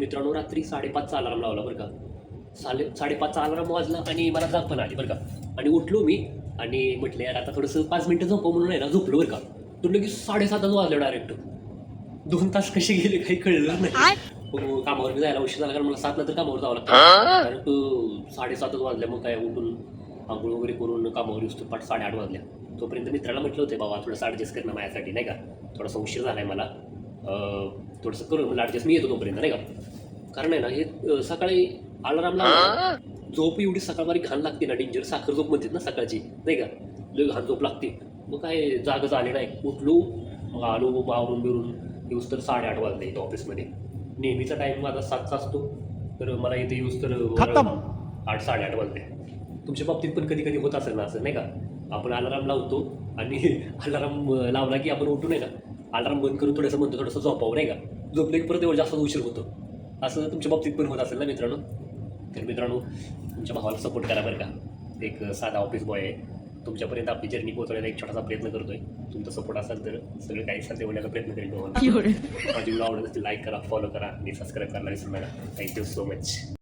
मित्रांनो रात्री 5:30चा अलार्म लावला बरं का. 5:30चा अलार्म वाजला आणि मला जाग पण आली बरं का. आणि उठलो मी आणि म्हटलं यार आता थोडंसं 5 मिनिटं झोपव म्हणून आहे ना झोपलो बरं का. तर लगेच 7:30च वाजले डायरेक्ट. 2 तास कसे गेले काही कळलं नाही. कामावर जायला उशीर झाला कारण मला 7 नंतर कामावर जावं लागतं. डायरेक्ट 7:30च वाजल्या. मग काय उठून आंघोळ वगैरे करून कामावर येऊस पाठ 8:30 वाजल्या. तोपर्यंत मित्राला म्हटलं होते बाबा थोडंसं ॲडजस्ट करणं माझ्यासाठी नाही का. थोडासा उशीर झाला आहे मला. थोडंसं करून मला ॲडजस्ट मी येतो तोपर्यंत नाही का. कारण आहे ना हे सकाळी अलार्म लावला झोप एवढी सकाळवारी घाण लागते ना डेंजर. साखर झोप म्हणतात ना सकाळची नाही का. लई घाण झोप लागते. मग काय जागच आले नाही. उठलो मग आलो आवरून बिरून येऊस तर 8:30 वाजले इथं ऑफिसमध्ये. नेहमीचा टाईम माझा 7चा असतो तर मला इथे येऊस तर 8-8:30 वाजले. तुमच्या बाबतीत पण कधी कधी होत असेल ना असं नाही का. आपण अलार्म लावतो आणि अलार्म लावला की आपण उठून आहे ना अलार्म बंद करून थोडंसं म्हणतो थोडंसं झोपावं नाही का. झोपले की परत एवढं जास्त उशीर होतो. असं तुमच्या बाबतीत पण होत असेल ना मित्रांनो. तर मित्रांनो तुमच्या भावाला सपोर्ट करा बरं का. एक साधा ऑफिस बॉय आहे. तुमच्यापर्यंत आपली जर्नी पोहोचवण्याचा एक छोटासा प्रयत्न करतोय. तुमचा सपोर्ट असेल तर सगळं काही साध्य होण्याचा प्रयत्न करेल तुम्हाला. माझी व्हिडिओ आवडत असेल लाईक करा, फॉलो करा आणि सबस्क्राईब करायला विसरू नका. Thank you so much.